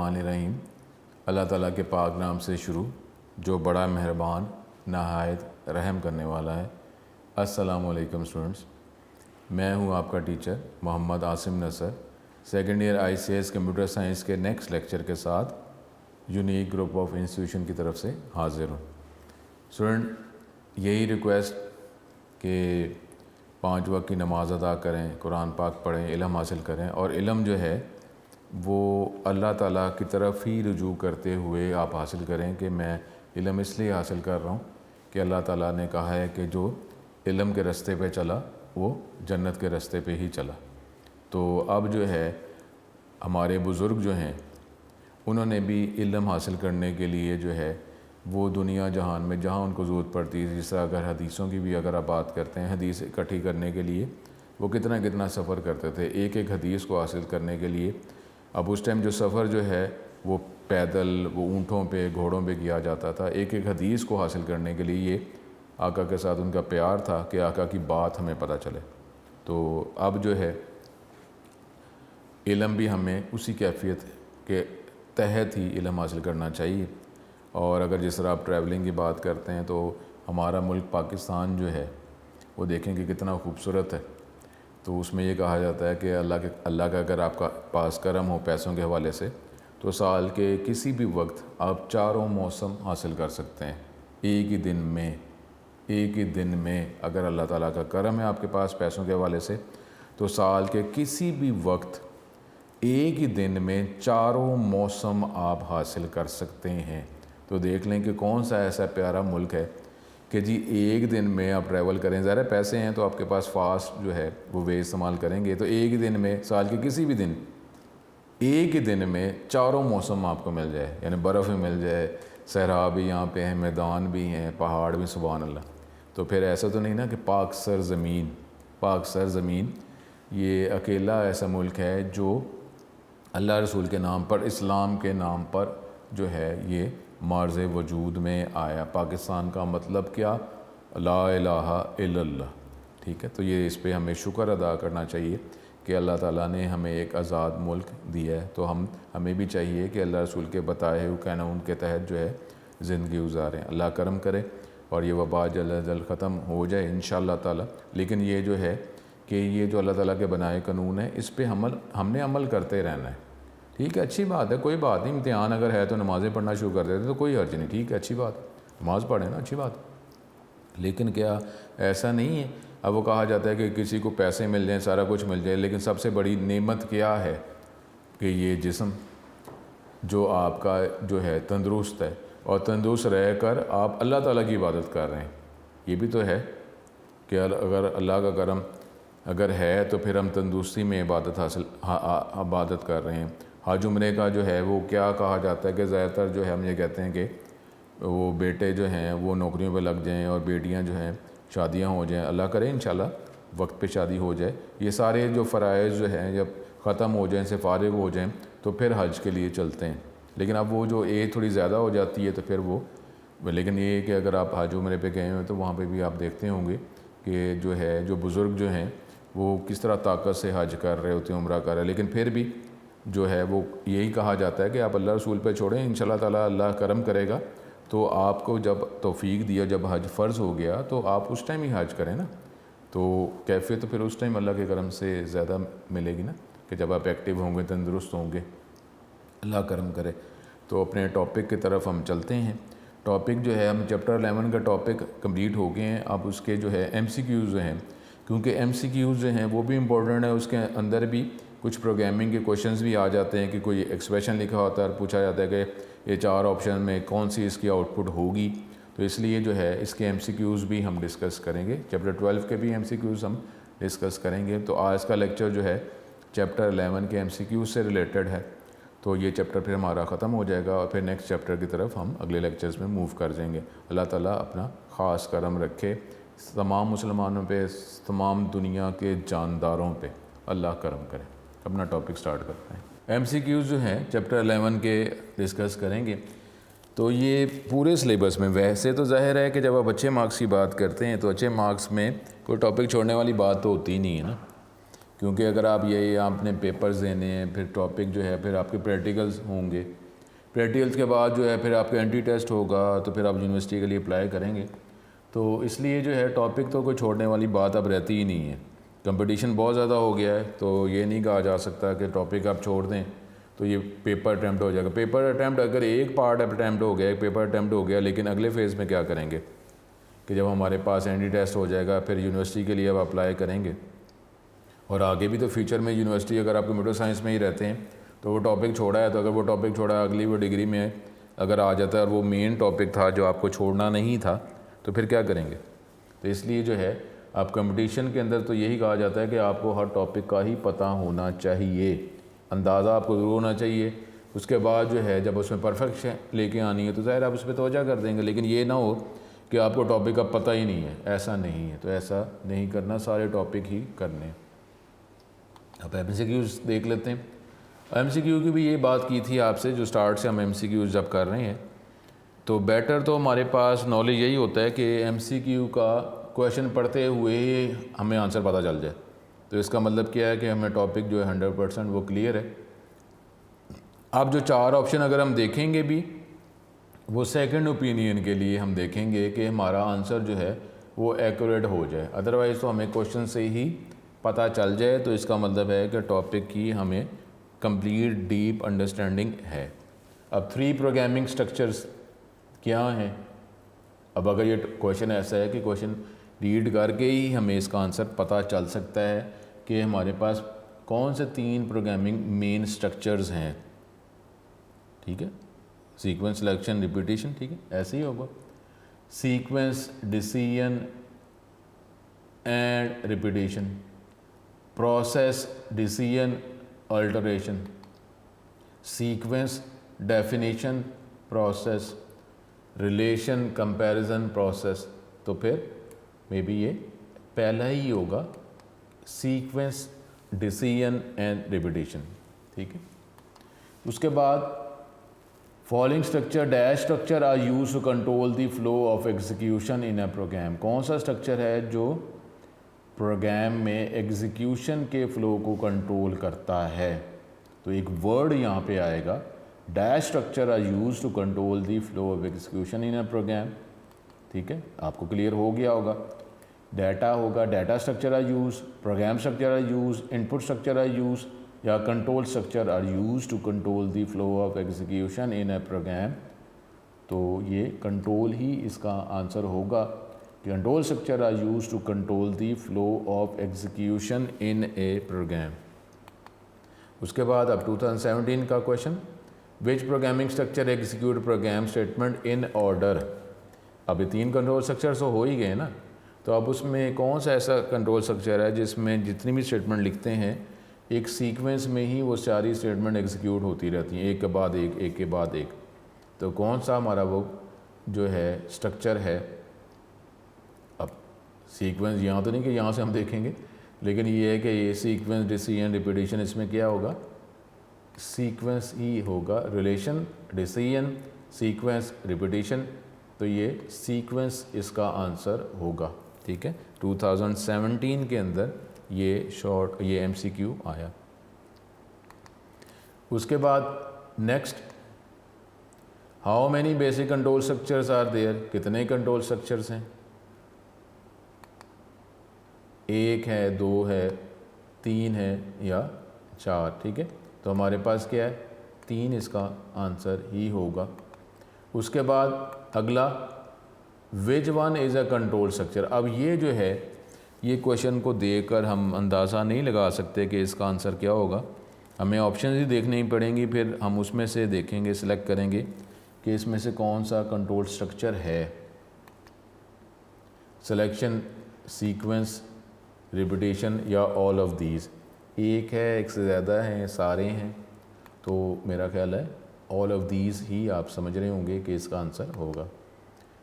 बिस्मिल्लाहिर्रहमानिर्रहीम। अल्लाह ताला के पाक नाम से शुरू जो बड़ा मेहरबान नहायत रहम करने वाला है। अस्सलामु अलैकुम स्टूडेंट्स, मैं हूं आपका teacher Mohammad Asim Nasar, second year ICS computer science के नेक्स्ट लेक्चर के साथ यूनिक ग्रुप ऑफ इंस्टीट्यूशन की तरफ से हाजिर हूँ। स्टूडेंट, यही रिक्वेस्ट कि 5 वक्त की नमाज़ अदा करें, कुरान पाक पढ़ें, इल्म हासिल करें और इल्म जो है वो अल्लाह ताला की तरफ ही रुजू करते हुए आप हासिल करें कि मैं इल्म इसलिए हासिल कर रहा हूँ कि अल्लाह ताला ने कहा है कि जो इल्म के रास्ते पे चला वो जन्नत के रास्ते पे ही चला। तो अब जो है हमारे बुज़ुर्ग जो हैं उन्होंने भी इल्म हासिल करने के लिए जो है वो दुनिया जहान में जहाँ उनको ज़रूरत पड़ती है, जिस तरह अगर हदीसों की भी अगर आप बात करते हैं, हदीस इकट्ठी करने के लिए वो कितना कितना सफ़र करते थे एक एक हदीस को हासिल करने के लिए। अब उस टाइम जो सफ़र जो है वो पैदल, वो ऊँटों पे, घोड़ों पे किया जाता था। एक एक हदीस को हासिल करने के लिए ये आका के साथ उनका प्यार था कि आका की बात हमें पता चले। तो अब जो है इल्म भी हमें उसी कैफियत के तहत ही इल्म हासिल करना चाहिए। और अगर जिस तरह आप ट्रैवलिंग की बात करते हैं तो हमारा मुल्क पाकिस्तान जो है वो देखें कि कितना खूबसूरत है। तो उसमें ये कहा जाता है कि अल्लाह का अगर आपका पास करम हो पैसों के हवाले से तो साल के किसी भी वक्त आप 4 मौसम हासिल कर सकते हैं एक ही दिन में अगर अल्लाह ताला का करम है आपके पास पैसों के हवाले से तो साल के किसी भी वक्त एक ही दिन में 4 मौसम आप हासिल कर सकते हैं। तो देख लें कि कौन सा ऐसा प्यारा मुल्क है कि जी एक दिन में आप ट्रैवल करें। ज़रा पैसे हैं तो आपके पास फास्ट जो है वो वे इस्तेमाल करेंगे तो एक ही दिन में साल के किसी भी दिन एक ही दिन में 4 मौसम आपको मिल जाए, यानी बर्फ़ भी मिल जाए, सहरा भी यहाँ पे है, मैदान भी हैं, पहाड़ भी, सुभान अल्लाह। तो फिर ऐसा तो नहीं ना कि पाक सर ज़मीन ये अकेला ऐसा मुल्क है जो अल्लाह रसूल के नाम पर, इस्लाम के नाम पर जो है ये मार्ज़ वजूद में आया। पाकिस्तान का मतलब क्या? ला इलाहा इल्लल्लाह। ठीक है, तो ये इस पे हमें शुक्र अदा करना चाहिए कि अल्लाह ताला ने हमें एक आज़ाद मुल्क दिया है। तो हमें भी चाहिए कि अल्लाह रसूल के बताए हुए कानून के तहत जो है ज़िंदगी गुजारें। अल्लाह करम करे और ये वबा जल्द जल्द ख़त्म हो जाए इंशाअल्लाह ताला। लेकिन ये जो है कि ये जो अल्लाह ताला के बनाए कानून है इस पर हमने अमल करते रहना है। ठीक है, अच्छी बात है, कोई बात नहीं। इम्तिहान अगर है तो नमाज़ें पढ़ना शुरू कर देते तो कोई हर्ज नहीं। ठीक है, अच्छी बात, नमाज़ पढ़ें ना, अच्छी बात। लेकिन क्या ऐसा नहीं है? अब वो कहा जाता है कि किसी को पैसे मिल जाएं, सारा कुछ मिल जाए, लेकिन सबसे बड़ी नेमत क्या है कि ये जिस्म जो आपका जो है तंदुरुस्त है और तंदुरुस्त रहकर आप अल्लाह ताला की इबादत कर रहे हैं। ये भी तो है कि अगर अल्लाह का करम अगर है तो फिर हम तंदुरुस्ती में इबादत कर रहे हैं। हज उम्रे का जो है वो क्या कहा जाता है कि ज़्यादातर जो है हम ये कहते हैं कि वो बेटे जो हैं वो नौकरियों पे लग जाएं और बेटियां जो हैं शादियां हो जाएं। अल्लाह करे इंशाल्लाह वक्त पे शादी हो जाए। ये सारे जो फ़राइज़ जो हैं जब ख़त्म हो जाएं, से फारिग हो जाएं तो फिर हज के लिए चलते हैं। लेकिन अब वो जो एज थोड़ी ज़्यादा हो जाती है तो फिर वो, लेकिन ये कि अगर आप हज उम्रे पे गए हो तो वहाँ पर भी आप देखते होंगे कि जो है जो बुज़ुर्ग जो हैं वो किस तरह ताकत से हज कर रहे होते हैं, उम्रा कर रहे हैं। लेकिन फिर भी जो है वो यही कहा जाता है कि आप अल्लाह रसूल पे छोड़ें, इंशाल्लाह ताला अल्लाह करम करेगा। तो आपको जब तौफीक दिया, जब हज फ़र्ज़ हो गया तो आप उस टाइम ही हज करें ना। तो कैफियत तो फिर उस टाइम अल्लाह के करम से ज़्यादा मिलेगी ना, कि जब आप एक्टिव होंगे, तंदुरुस्त होंगे, अल्लाह करम करे। तो अपने टॉपिक की तरफ हम चलते हैं। टॉपिक जो है, हम चैप्टर 11 का टॉपिक कंप्लीट हो गए हैं। अब उसके जो है MCQs जो हैं, क्योंकि MCQs जो हैं वो भी इम्पोर्टेंट है, उसके अंदर भी कुछ प्रोग्रामिंग के क्वेश्चंस भी आ जाते हैं कि कोई एक्सप्रेशन लिखा होता है और पूछा जाता है कि ये 4 ऑप्शन में कौन सी इसकी आउटपुट होगी। तो इसलिए जो है इसके MCQs भी हम डिस्कस करेंगे। चैप्टर 12 के भी MCQs हम डिस्कस करेंगे। तो आज का लेक्चर जो है चैप्टर 11 के MCQs से रिलेटेड है। तो ये चैप्टर फिर हमारा ख़त्म हो जाएगा और फिर नेक्स्ट चैप्टर की तरफ हम अगले लेक्चर्स में मूव कर जाएंगे। अल्लाह ताला अपना ख़ास करम रखे तमाम मुसलमानों पे, तमाम दुनिया के जानदारों पे अल्लाह करम करे। अपना टॉपिक स्टार्ट करते हैं। MCQs जो हैं चैप्टर 11 के डिस्कस करेंगे। तो ये पूरे सिलेबस में, वैसे तो जाहिर है कि जब आप अच्छे मार्क्स की बात करते हैं तो अच्छे मार्क्स में कोई टॉपिक छोड़ने वाली बात तो होती ही नहीं है ना। क्योंकि अगर आप ये आपने पेपर्स देने हैं, फिर टॉपिक जो है, फिर आपके प्रैक्टिकल्स होंगे, प्रैक्टिकल्स के बाद जो है फिर आपका एंट्री टेस्ट होगा, तो फिर आप यूनिवर्सिटी के लिए अप्लाई करेंगे। तो इसलिए जो है टॉपिक तो कोई छोड़ने वाली बात अब रहती ही नहीं है। कंपटीशन बहुत ज़्यादा हो गया है, तो ये नहीं कहा जा सकता कि टॉपिक आप छोड़ दें तो ये पेपर अटैम्प्ट हो जाएगा। पेपर अटैम्प्ट अगर एक पार्ट अटैम्प्ट हो गया, एक पेपर अटैम्प्ट हो गया, लेकिन अगले फेज़ में क्या करेंगे कि जब हमारे पास एंट्री टेस्ट हो जाएगा, फिर यूनिवर्सिटी के लिए अब अप्लाई करेंगे। और आगे भी तो फ्यूचर में यूनिवर्सिटी, अगर आप कंप्यूटर साइंस में ही रहते हैं तो वो टॉपिक छोड़ा है, तो अगर वो टॉपिक छोड़ा अगली वो डिग्री में अगर आ जाता है और वो मेन टॉपिक था जो आपको छोड़ना नहीं था, तो फिर क्या करेंगे। तो इसलिए जो है आप कंपटीशन के अंदर तो यही कहा जाता है कि आपको हर टॉपिक का ही पता होना चाहिए, अंदाज़ा आपको ज़रूर होना चाहिए। उसके बाद जो है जब उसमें परफेक्शन लेके आनी है तो ज़ाहिर आप उस पर तवज्जो कर देंगे, लेकिन ये ना हो कि आपको टॉपिक का पता ही नहीं है, ऐसा नहीं है। तो ऐसा नहीं करना, सारे टॉपिक ही करने। अब MCQs देख लेते हैं। MCQ की भी ये बात की थी आपसे, जो स्टार्ट से हम MCQs जब कर रहे हैं तो बेटर तो हमारे पास नॉलेज यही होता है कि MCQ का क्वेश्चन पढ़ते हुए ही हमें आंसर पता चल जाए। तो इसका मतलब क्या है कि हमें टॉपिक जो है 100% वो क्लियर है। अब जो 4 ऑप्शन अगर हम देखेंगे भी, वो सेकंड ओपिनियन के लिए हम देखेंगे कि हमारा आंसर जो है वो एक्यूरेट हो जाए, अदरवाइज़ तो हमें क्वेश्चन से ही पता चल जाए। तो इसका मतलब है कि टॉपिक की हमें कंप्लीट डीप अंडरस्टैंडिंग है। अब 3 प्रोग्रामिंग स्ट्रक्चर्स क्या हैं। अब अगर ये क्वेश्चन ऐसा है कि क्वेश्चन रीड करके ही हमें इसका आंसर पता चल सकता है कि हमारे पास कौन से 3 प्रोग्रामिंग मेन स्ट्रक्चर्स हैं, ठीक है। सीक्वेंस, सिलेक्शन, रिपीटिशन, ठीक है, ऐसे ही होगा। Sequence, decision and repetition, process, decision, alteration, sequence, definition, process, relation, comparison, process. तो फिर मे बी ये पहला ही होगा, सीक्वेंस, डिसीजन एंड रिपीटिशन, ठीक है। उसके बाद following structure dash structure are use to control the flow of execution in a program. कौन सा स्ट्रक्चर है जो प्रोग्राम में एग्जीक्यूशन के फ़्लो को कंट्रोल करता है। तो एक वर्ड यहाँ पे आएगा, dash structure are use to control the flow of execution in a program, ठीक है, आपको क्लियर हो गया होगा। डाटा होगा, data structure are use, program structure are use, input structure are use या control structure are use to control the flow of execution in a program. तो ये कंट्रोल ही इसका आंसर होगा। Control structure are use to control the flow of execution in A programme. उसके बाद अब 2017 का question, which programming structure execute program statement in order. अब ये 3 कंट्रोल स्ट्रक्चर तो हो ही गए ना, तो अब उसमें कौन सा ऐसा कंट्रोल स्ट्रक्चर है जिसमें जितनी भी स्टेटमेंट लिखते हैं एक सीक्वेंस में ही वो सारी स्टेटमेंट एग्जीक्यूट होती रहती हैं, एक के बाद एक, एक के बाद एक। तो कौन सा हमारा वो जो है स्ट्रक्चर है। अब सीक्वेंस यहाँ तो नहीं कि यहाँ से हम देखेंगे, लेकिन ये है कि ये सीक्वेंस, डिसीजन, रिपीटिशन, इसमें क्या होगा, सीक्वेंस ही होगा। रिलेशन, डिसीजन, सीक्वेंस, रिपीटिशन, तो ये सीक्वेंस इसका आंसर होगा, ठीक है। 2017 के अंदर ये MCQ आया। उसके बाद next, how many basic control structures are there. कितने कंट्रोल स्ट्रक्चर्स हैं, 1 है, 2 है, 3 है या 4, ठीक है। तो हमारे पास क्या है, 3 इसका आंसर ही होगा। उसके बाद अगला, विच one is a control structure. अब ये जो है, ये क्वेश्चन को देखकर हम अंदाज़ा नहीं लगा सकते कि इसका आंसर क्या होगा, हमें ऑप्शन ही देखने ही पड़ेंगी, फिर हम उसमें से देखेंगे, सिलेक्ट करेंगे कि इसमें से कौन सा कंट्रोल स्ट्रक्चर है। सिलेक्शन, सीक्वेंस, रिपीटिशन या ऑल ऑफ दीज। एक है, एक से ज़्यादा हैं, सारे हैं, तो मेरा ख्याल है ऑल ऑफ दीज ही आप समझ रहे होंगे कि इसका आंसर होगा।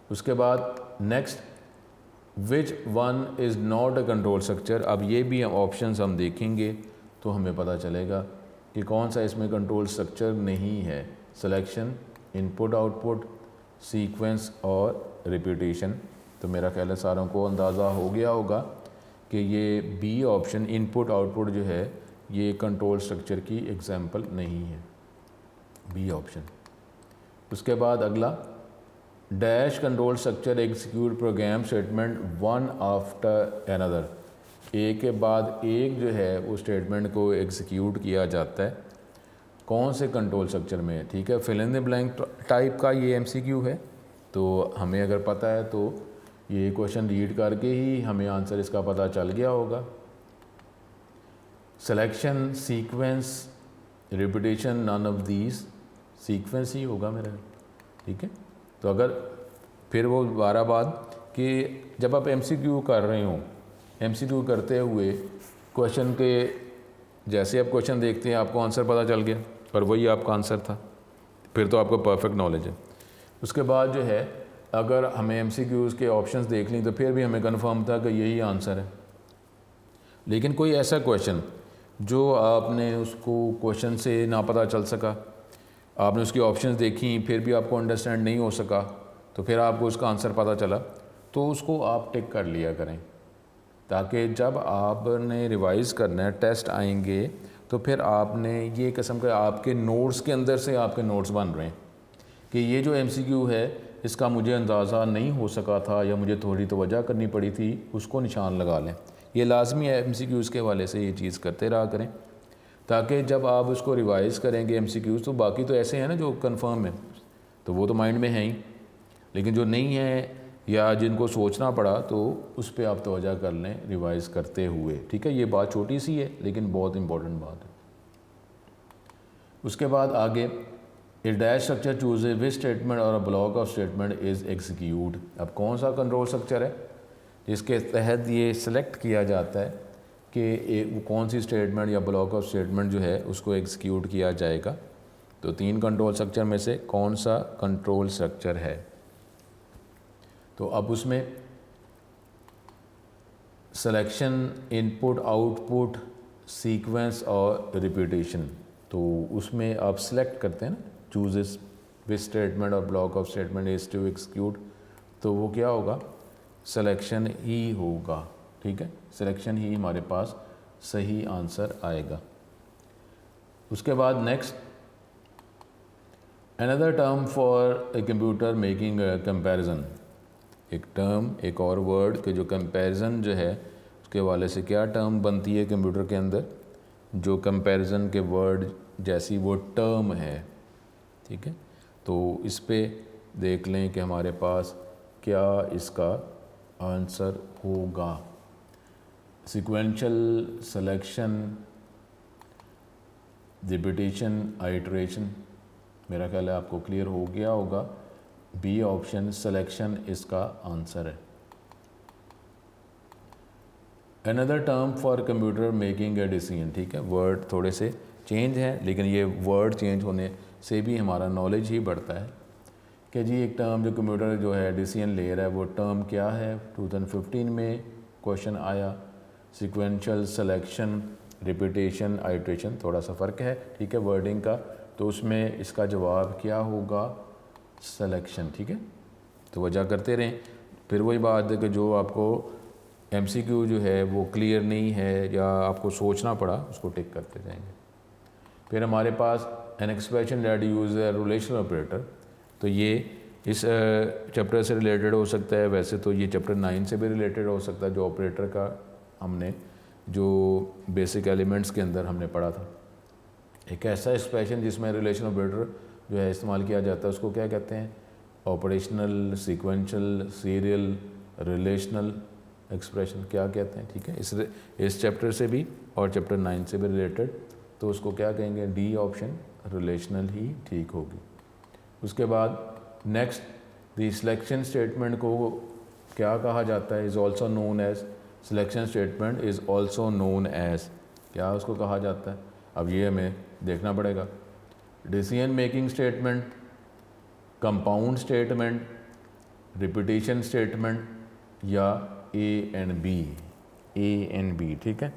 उसके बाद next, which one is not a control structure. अब ये भी ऑप्शंस हम देखेंगे तो हमें पता चलेगा कि कौन सा इसमें कंट्रोल स्ट्रक्चर नहीं है। सिलेक्शन, इनपुट आउटपुट, सीक्वेंस और रिपीटिशन। तो मेरा ख्याल है सारों को अंदाज़ा हो गया होगा कि ये बी ऑप्शन इनपुट आउटपुट जो है ये कंट्रोल स्ट्रक्चर की एग्जांपल नहीं है, बी ऑप्शन। उसके बाद अगला, dash control structure execute program statement one after another, एक के बाद एक जो है वो स्टेटमेंट को एग्जीक्यूट किया जाता है कौन से कंट्रोल स्ट्रक्चर में, ठीक है। Fill in the blank type का ये एमसीक्यू है, तो हमें अगर पता है तो ये क्वेश्चन रीड करके ही हमें आंसर इसका पता चल गया होगा। Selection, sequence, repetition, none of these, sequence ही होगा मेरा, ठीक है। तो अगर फिर वो 12 बात कि जब आप एमसीक्यू कर रहे हो, एमसीक्यू करते हुए क्वेश्चन के जैसे आप क्वेश्चन देखते हैं आपको आंसर पता चल गया और वही आपका आंसर था, फिर तो आपको परफेक्ट नॉलेज है। उसके बाद जो है अगर हमें एमसीक्यूज़ के ऑप्शंस देख लें तो फिर भी हमें कंफर्म था कि यही आंसर है। लेकिन कोई ऐसा क्वेश्चन जो आपने उसको क्वेश्चन से ना पता चल सका, आपने उसकी ऑप्शंस देखी फिर भी आपको अंडरस्टैंड नहीं हो सका, तो फिर आपको उसका आंसर पता चला, तो उसको आप टिक कर लिया करें, ताकि जब आपने रिवाइज़ करना है, टेस्ट आएंगे, तो फिर आपने ये किस्म के आपके नोट्स के अंदर से आपके नोट्स बन रहे हैं कि ये जो एमसीक्यू है इसका मुझे अंदाज़ा नहीं हो सका था या मुझे थोड़ी तवज्जो करनी पड़ी थी, उसको निशान लगा लें। ये लाजमी है एमसीक्यूज़ के हवाले से ये चीज़ करते रहा करें, ताकि जब आप उसको रिवाइज़ करेंगे एमसीक्यूज़, तो बाकी तो ऐसे हैं ना जो कंफर्म है, तो वो तो माइंड में है ही, लेकिन जो नहीं है या जिनको सोचना पड़ा तो उस पर आप तवज्जो कर लें रिवाइज़ करते हुए, ठीक है। ये बात छोटी सी है लेकिन बहुत इंपॉर्टेंट बात है। उसके बाद आगे, a dash structure choose which statement और a block of statement is execute. अब कौन सा कंट्रोल स्ट्रक्चर है जिसके तहत ये सिलेक्ट किया जाता है कि कौन सी स्टेटमेंट या ब्लॉक ऑफ स्टेटमेंट जो है उसको एग्जीक्यूट किया जाएगा। तो 3 कंट्रोल स्ट्रक्चर में से कौन सा कंट्रोल स्ट्रक्चर है, तो अब उसमें सिलेक्शन, इनपुट, आउटपुट, सीक्वेंस और रिपीटेशन, तो उसमें आप सिलेक्ट करते हैं ना, चूजेस विच स्टेटमेंट और block of statement is to execute, तो वो क्या होगा, सिलेक्शन ही होगा, ठीक है। सिलेक्शन ही हमारे पास सही आंसर आएगा। उसके बाद next, another term for a computer making comparison, एक टर्म, एक और वर्ड के जो कंपैरिजन जो है उसके हवाले से क्या टर्म बनती है कंप्यूटर के अंदर, जो कंपैरिजन के वर्ड जैसी वो टर्म है, ठीक है। तो इस पे देख लें कि हमारे पास क्या इसका आंसर होगा। सीक्वेंशियल, सिलेक्शन, रिपीटेशन, आइटरेशन, मेरा ख्याल है आपको क्लियर हो गया होगा। बी ऑप्शन सिलेक्शन इसका आंसर है। Another term for computer making a decision, ठीक है। वर्ड थोड़े से चेंज हैं लेकिन ये वर्ड चेंज होने से भी हमारा नॉलेज ही बढ़ता है कि जी एक टर्म जो कंप्यूटर जो है डिसीजन ले रहा है वो टर्म क्या है। 2015 में क्वेश्चन आया, सीक्वेंशियल, सिलेक्शन, रिपीटेशन, आइटरेशन, थोड़ा सा फ़र्क है, ठीक है, वर्डिंग का, तो उसमें इसका जवाब क्या होगा, सिलेक्शन, ठीक है। तो वजह करते रहें। फिर वही बात है कि जो आपको एमसीक्यू जो है वो क्लियर नहीं है या आपको सोचना पड़ा, उसको टिक करते जाएंगे। फिर हमारे पास an expression that use a relational operator, तो ये इस चैप्टर से रिलेटेड हो सकता है, वैसे तो ये चैप्टर 9 से भी रिलेटेड हो सकता है, जो ऑपरेटर का हमने जो बेसिक एलिमेंट्स के अंदर हमने पढ़ा था। एक ऐसा एक्सप्रेशन जिसमें रिलेशन ऑपरेटर जो है इस्तेमाल किया जाता है उसको क्या कहते हैं, operational, sequential, serial, relational expression क्या कहते हैं, ठीक है। इस चैप्टर से भी और चैप्टर 9 से भी रिलेटेड, तो उसको क्या कहेंगे, डी ऑप्शन रिलेशनल ही ठीक होगी। उसके बाद नेक्स्ट, द सिलेक्शन स्टेटमेंट को क्या कहा जाता है, is also known as, selection statement is also known as, क्या उसको कहा जाता है, अब ये हमें देखना पड़ेगा। Decision making statement, compound statement, repetition statement या ए एंड बी, ठीक है।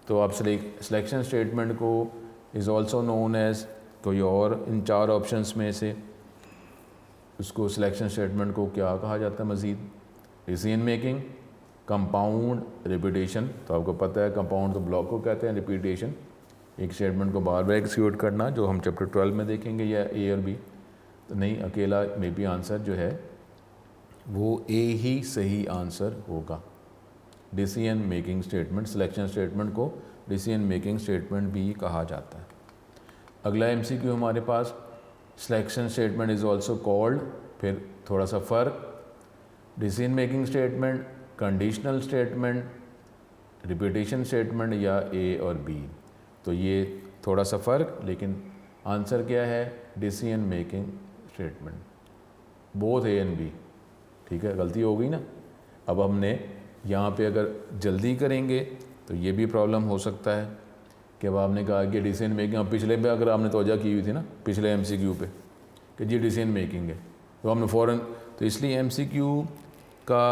तो आप सिलेक्शन स्टेटमेंट को इज़ ऑल्सो नोन एज, कोई और इन 4 ऑप्शंस में से उसको सिलेक्शन स्टेटमेंट को क्या कहा जाता है मज़ीद, डिसीजन मेकिंग, कंपाउंड रिपीटेशन, तो आपको पता है कंपाउंड तो ब्लॉक को कहते हैं, रिपीटेशन एक स्टेटमेंट को बार बार एग्जीक्यूट करना, जो हम चैप्टर 12 में देखेंगे, या ए और बी। तो नहीं, अकेला मे बी आंसर जो है वो ए ही सही आंसर होगा। Decision making statement, selection statement को डिसीजन मेकिंग स्टेटमेंट भी कहा जाता है। अगला एमसीक्यू हमारे पास, selection statement is also called, फिर थोड़ा सा फ़र्क, decision making statement, conditional statement, repetition statement, या ए और बी। तो ये थोड़ा सा फ़र्क, लेकिन आंसर क्या है, decision making statement, both A and B. ठीक है, गलती हो गई ना। अब हमने यहाँ पे अगर जल्दी करेंगे तो ये भी प्रॉब्लम हो सकता है कि अब आपने कहा कि डिसीजन मेकिंग, अब पिछले पे अगर आपने तवज्जो की हुई थी ना पिछले एमसीक्यू पे कि जी डिसीजन मेकिंग है, तो हमने फ़ौरन, तो इसलिए एमसीक्यू का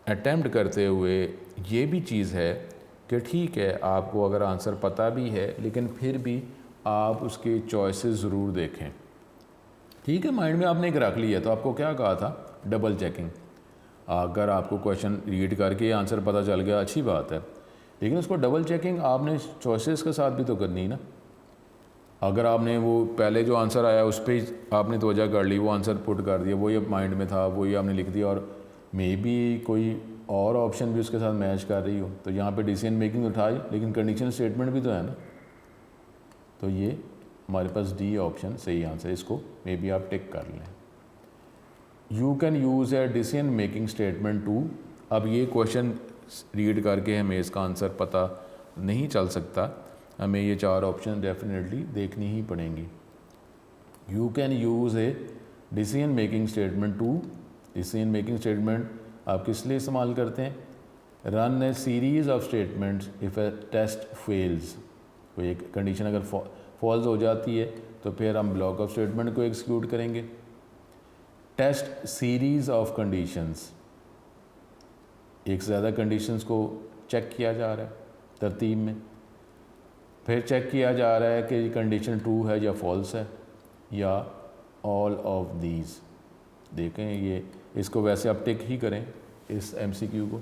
अटैम्प्ट करते हुए ये भी चीज़ है कि ठीक है, आपको अगर आंसर पता भी है लेकिन फिर भी आप उसके चॉइसेस ज़रूर देखें। ठीक है, माइंड में आपने एक रख लिया, तो आपको क्या कहा था, डबल चेकिंग। अगर आपको क्वेश्चन रीड करके आंसर पता चल गया, अच्छी बात है, लेकिन उसको डबल चेकिंग आपने चॉइसेस के साथ भी तो करनी ना। अगर आपने वो पहले जो आंसर आया उस पर आपने तवज्जो कर ली, वो आंसर पुट कर दिया, वही माइंड में था, वही आपने लिख दिया, और मे बी कोई और ऑप्शन भी उसके साथ मैच कर रही हो, तो यहाँ पे डिसीजन मेकिंग उठाई, लेकिन कंडीशन स्टेटमेंट भी तो है ना। तो ये हमारे पास डी ऑप्शन सही आंसर, इसको मे बी आप टिक कर लें। You can use a decision making statement to, अब ये क्वेश्चन रीड करके हमें इसका आंसर पता नहीं चल सकता, हमें ये चार ऑप्शन डेफिनेटली देखनी ही पड़ेंगी। You can use a decision making statement to, decision making statement आप किस लिए इस्तेमाल करते हैं, run a series of statements if a test fails, कोई एक कंडीशन अगर फॉल्स हो जाती है तो फिर हम ब्लॉक ऑफ स्टेटमेंट को एग्जीक्यूट करेंगे। टेस्ट सीरीज़ ऑफ कंडीशंस, एक से ज़्यादा कंडीशंस को चेक किया जा रहा है तरतीब में, फिर चेक किया जा रहा है कि कंडीशन ट्रू है या फॉल्स है, या ऑल ऑफ दीज। देखें, ये इसको वैसे आप टिक ही करें इस एमसीक्यू को,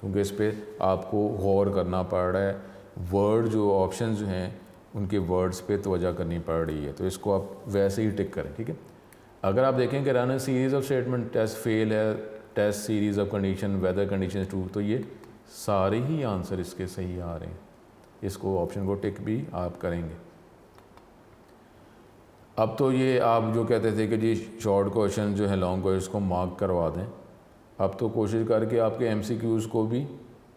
क्योंकि इस पर आपको गौर करना पड़ रहा है, वर्ड जो ऑप्शन जो हैं उनके वर्ड्स पे तवज्जो करनी पड़ रही है, तो इसको आप वैसे ही टिक करें। ठीक है, अगर आप देखें कि run series of statement, test fail है, test series of condition, whether condition true, तो ये सारे ही आंसर इसके सही आ रहे हैं, इसको ऑप्शन को टिक भी आप करेंगे। अब तो ये आप जो कहते थे कि जी शॉर्ट क्वेश्चन जो है लॉन्ग क्वेश्चन को मार्क करवा दें, अब तो कोशिश करके आपके एमसीक्यूज़ को भी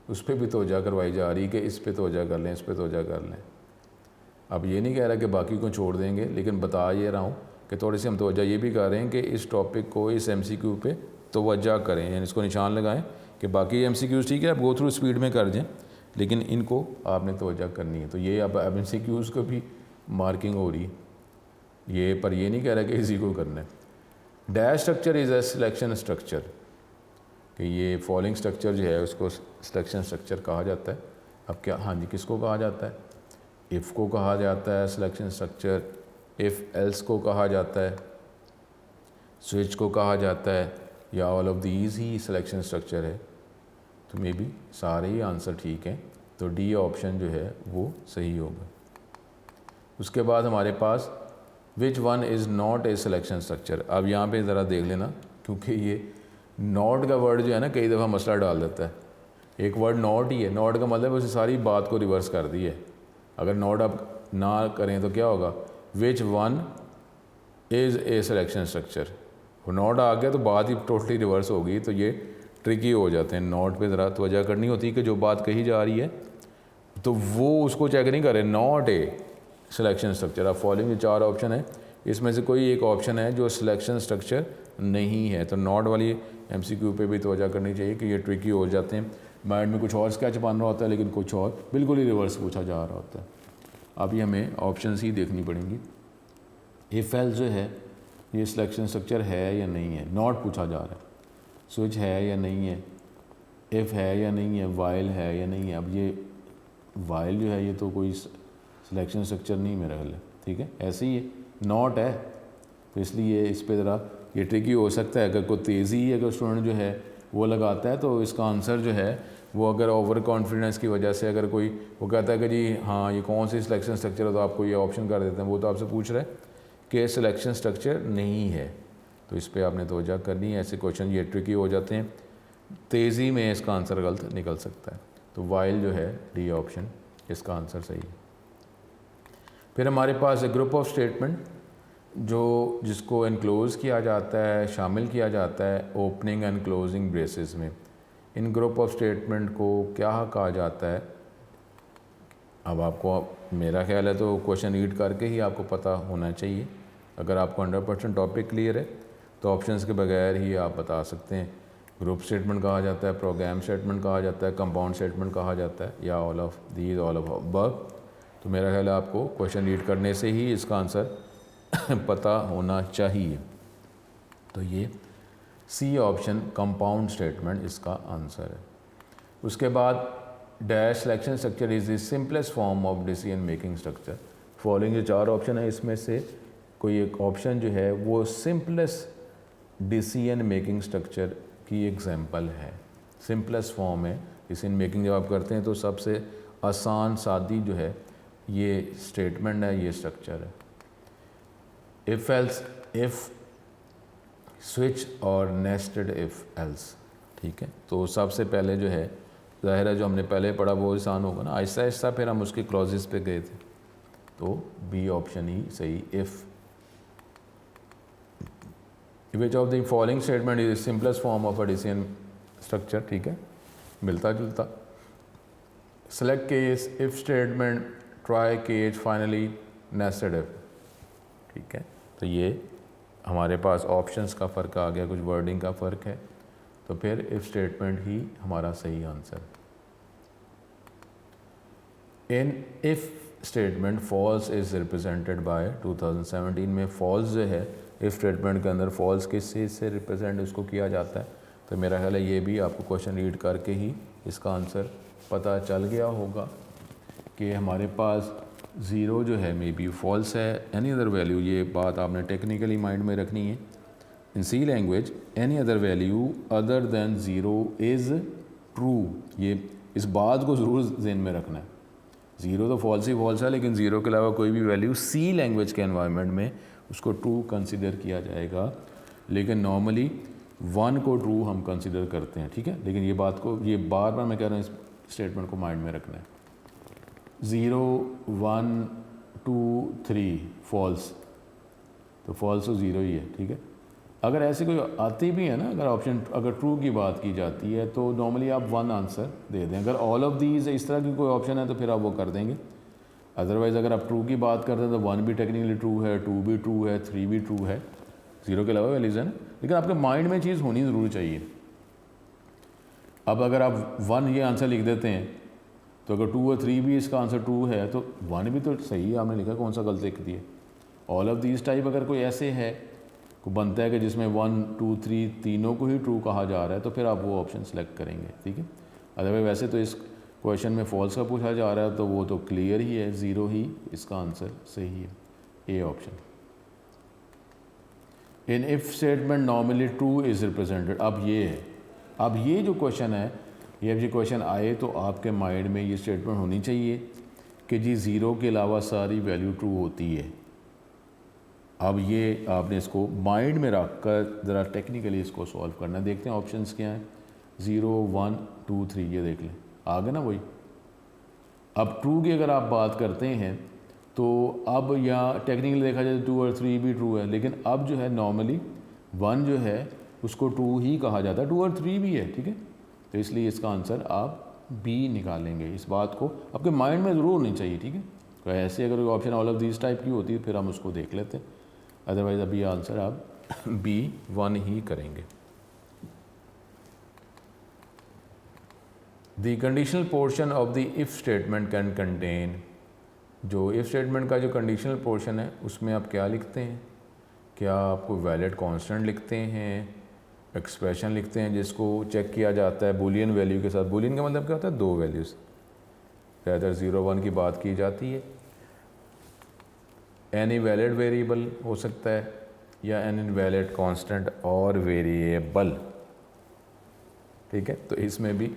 उस पर भी तवज्जो करवाई जा रही है कि इस पे तवज्जो कर लें, इस पे तवज्जो कर लें। अब ये नहीं कह रहा कि बाकी को छोड़ देंगे, लेकिन बता ये रहा हूँ कि थोड़ी सी हम तवज्जो ये भी कर रहे हैं कि इस टॉपिक को, इस एमसीक्यू पे तवज्जो करें, यानी इसको निशान लगाएं कि बाकी एमसीक्यूज़ ठीक है आप गो थ्रू स्पीड में कर दें, लेकिन इनको आपने तवज्जो करनी है। तो ये अब एमसीक्यूज़ को भी मार्किंग हो रही है, ये पर ये नहीं कह रहा कि इसी को करना है। Dash structure is a selection structure, कि ये फॉलोइंग स्ट्रक्चर जो है उसको सिलेक्शन स्ट्रक्चर कहा जाता है। अब क्या, हाँ जी, किसको कहा जाता है, इफ़ को कहा जाता है सिलेक्शन स्ट्रक्चर, इफ़ एल्स को कहा जाता है, स्विच को कहा जाता है, या all of these he selection structure है। तो मे बी सारे ही आंसर ठीक हैं, तो डी ऑप्शन जो है वो सही होगा। उसके बाद हमारे पास which one is not a selection structure. अब यहाँ पे ज़रा देख लेना, क्योंकि ये नॉट का वर्ड जो है ना कई दफ़ा मसला डाल देता है। एक वर्ड नॉट ही है, नॉट का मतलब उसे सारी बात को रिवर्स कर दी है। अगर नॉट आप ना करें तो क्या होगा, विच one is a selection structure, वो नॉट आ गया तो बात ही टोटली रिवर्स होगी, तो ये ट्रिकी हो जाते हैं। नॉट पे ज़रा तवज्जो करनी होती है कि जो बात कही जा रही है तो वो उसको चेक नहीं करें, नॉट ए सिलेक्शन स्ट्रक्चर। अब फॉलोइंग चार ऑप्शन है, इसमें से कोई एक ऑप्शन है जो सिलेक्शन स्ट्रक्चर नहीं है, तो नॉट वाली एमसीक्यू पे भी तवज्जो करनी चाहिए कि ये ट्रिकी हो जाते हैं। माइंड में कुछ और स्केच बन रहा होता है, लेकिन कुछ और बिल्कुल ही रिवर्स पूछा जा रहा होता है। अभी हमें ऑप्शन ही देखनी पड़ेंगी। इफ़ एल्स जो है ये सिलेक्शन स्ट्रक्चर है या नहीं है, नॉट पूछा जा रहा है, स्विच है या नहीं है, इफ़ है या नहीं है, वाइल है या नहीं है। अब ये वाइल जो है ये तो कोई सिलेक्शन स्ट्रक्चर नहीं मेरा ख्याल है, ठीक है, ऐसे ही है, नॉट है, तो इसलिए इस पे ज़रा ये ट्रिकी हो सकता है। अगर कोई तेज़ी अगर स्टूडेंट जो है वो लगाता है, तो इसका आंसर जो है वो अगर ओवर कॉन्फिडेंस की वजह से अगर कोई वो कहता है कि जी हाँ ये कौन सी सिलेक्शन स्ट्रक्चर है, तो आपको ये ऑप्शन कर देते हैं, वो तो आपसे पूछ रहा है कि सिलेक्शन स्ट्रक्चर नहीं है, तो इस पर आपने तवज्जो करनी है। ऐसे क्वेश्चन ये ट्रिकी हो जाते हैं, तेज़ी में इसका आंसर गलत निकल सकता है। तो वाइल जो है डी ऑप्शन इसका आंसर सही है। फिर हमारे पास एक ग्रुप ऑफ स्टेटमेंट जिसको एनक्लोज़ किया जाता है, शामिल किया जाता है ओपनिंग एंड क्लोजिंग ब्रेसेस में। इन ग्रुप ऑफ स्टेटमेंट को क्या कहा जाता है? अब आपको मेरा ख्याल है तो क्वेश्चन रीड करके ही आपको पता होना चाहिए। अगर आपको 100% टॉपिक क्लियर है तो ऑप्शंस के बगैर ही आप बता सकते हैं। ग्रुप स्टेटमेंट कहा जाता है, प्रोग्राम स्टेटमेंट कहा जाता है, कंपाउंड स्टेटमेंट कहा जाता है, या all of these, all of above. तो मेरा ख्याल है आपको क्वेश्चन रीड करने से ही इसका आंसर पता होना चाहिए। तो ये सी ऑप्शन कंपाउंड स्टेटमेंट इसका आंसर है। उसके बाद dash selection structure is the simplest form of decision making structure. Following जो 4 ऑप्शन है इसमें से कोई एक ऑप्शन जो है वो सिंपलेस्ट डिसीजन मेकिंग स्ट्रक्चर की एग्जांपल है। सिंपलेस्ट फॉर्म है डिसीजन मेकिंग जब आप करते हैं तो सबसे आसान सादी जो है ये स्टेटमेंट है, ये स्ट्रक्चर है। इफ़ एल्स, इफ़, स्विच और नेस्टेड इफ़ एल्स। ठीक है, तो सबसे पहले जो है ज़ाहिर है जो हमने पहले पढ़ा वो आसान होगा ना, आहिस्ता आहिस्ता फिर हम उसके क्लॉजेस पे गए थे, तो बी ऑप्शन ही सही। If which of the following statement is simplest form of a decision structure. ठीक है, मिलता जुलता। Select case, if statement, try case, finally nested if. ठीक है, तो ये हमारे पास ऑप्शंस का फ़र्क आ गया, कुछ वर्डिंग का फ़र्क है, तो फिर इफ़ स्टेटमेंट ही हमारा सही answer. In if statement false is represented by 2017 में फॉल्स जो है इफ़ स्टेटमेंट के अंदर फॉल्स किस चीज़ से रिप्रेजेंट उसको किया जाता है। तो मेरा ख्याल है ये भी आपको क्वेश्चन रीड करके ही इसका आंसर पता चल गया होगा कि हमारे पास ज़ीरो जो है मे बी फॉल्स है, एनी अदर वैल्यू, ये बात आपने टेक्निकली माइंड में रखनी है। In C language any other value other than zero is true, ये इस बात को ज़रूर जहन में रखना है। ज़ीरो तो फॉल्स ही फॉल्स है, लेकिन ज़ीरो के अलावा कोई भी वैल्यू सी लैंग्वेज के एनवायरनमेंट में उसको ट्रू कंसिडर किया जाएगा, लेकिन नॉर्मली 1 को ट्रू हम कंसिडर करते हैं। ठीक है, लेकिन ये बात को ये बार बार मैं कह रहा हूँ इस स्टेटमेंट को माइंड में रखना है। 0 1 2 3 फॉल्स, तो फॉल्स तो ज़ीरो ही है। ठीक है, अगर ऐसी कोई आती भी है ना, अगर ऑप्शन अगर ट्रू की बात की जाती है तो नॉर्मली आप 1 आंसर दे दें। अगर ऑल ऑफ दीज इस तरह की कोई ऑप्शन है तो फिर आप वो कर देंगे। अदरवाइज़ अगर आप ट्रू की बात करते हैं तो 1 भी टेक्निकली ट्रू है, 2 भी ट्रू है, 3 भी ट्रू है, ज़ीरो के अलावा वैल्यूज़ है ना, लेकिन आपके माइंड में चीज़ होनी ज़रूर चाहिए। अब अगर आप 1 ये आंसर लिख देते हैं तो अगर 2 और 3 भी इसका आंसर ट्रू है तो 1 भी तो सही है, आपने लिखा, कौन सा गलत लिख दिया। ऑल ऑफ दीज टाइप अगर कोई ऐसे है को बनता है कि जिसमें 1 2 3 तीनों को ही ट्रू कहा जा रहा है तो फिर आप वो ऑप्शन सेलेक्ट करेंगे। ठीक है, अदरवाइज वैसे तो इस क्वेश्चन में फॉल्स का पूछा जा रहा है तो वो तो क्लियर ही है, ज़ीरो ही इसका आंसर सही है, A option. In if statement normally true is represented. अब ये है, अब ये जो क्वेश्चन है, ये क्वेश्चन आए तो आपके माइंड में ये स्टेटमेंट होनी चाहिए कि जी ज़ीरो के अलावा सारी वैल्यू ट्रू होती है। अब ये आपने इसको माइंड में रख कर ज़रा टेक्निकली इसको सॉल्व करना। देखते हैं ऑप्शंस क्या हैं। 0 1 2 3 ये देख लें, आ गए ना वही। अब ट्रू की अगर आप बात करते हैं तो अब या टेक्निकली देखा जाए तो 2 और 3 भी ट्रू है, लेकिन अब जो है नॉर्मली 1 जो है उसको ट्रू ही कहा जाता है, 2 और 3 भी है। ठीक है, तो इसलिए इसका आंसर आप बी निकालेंगे। इस बात को आपके माइंड में ज़रूर होनी चाहिए। ठीक है, तो ऐसे अगर कोई option all of this type की होती है फिर हम उसको देख लेते हैं, अदरवाइज़ अभी आंसर आप बी 1 ही करेंगे। The conditional portion of the if statement can contain, जो इफ़ स्टेटमेंट का जो कंडीशनल पोर्शन है उसमें आप क्या लिखते हैं? क्या आप कोई वैलिड कांस्टेंट लिखते हैं, एक्सप्रेशन लिखते हैं जिसको चेक किया जाता है बूलियन वैल्यू के साथ? बूलियन का मतलब क्या होता है? 2 वैल्यूज़, अगर 0 1 की बात की जाती है। एनी वैलिड वेरिएबल हो सकता है या एन इनवैलिड कांस्टेंट और वेरिएबल। ठीक है। तो इसमें भी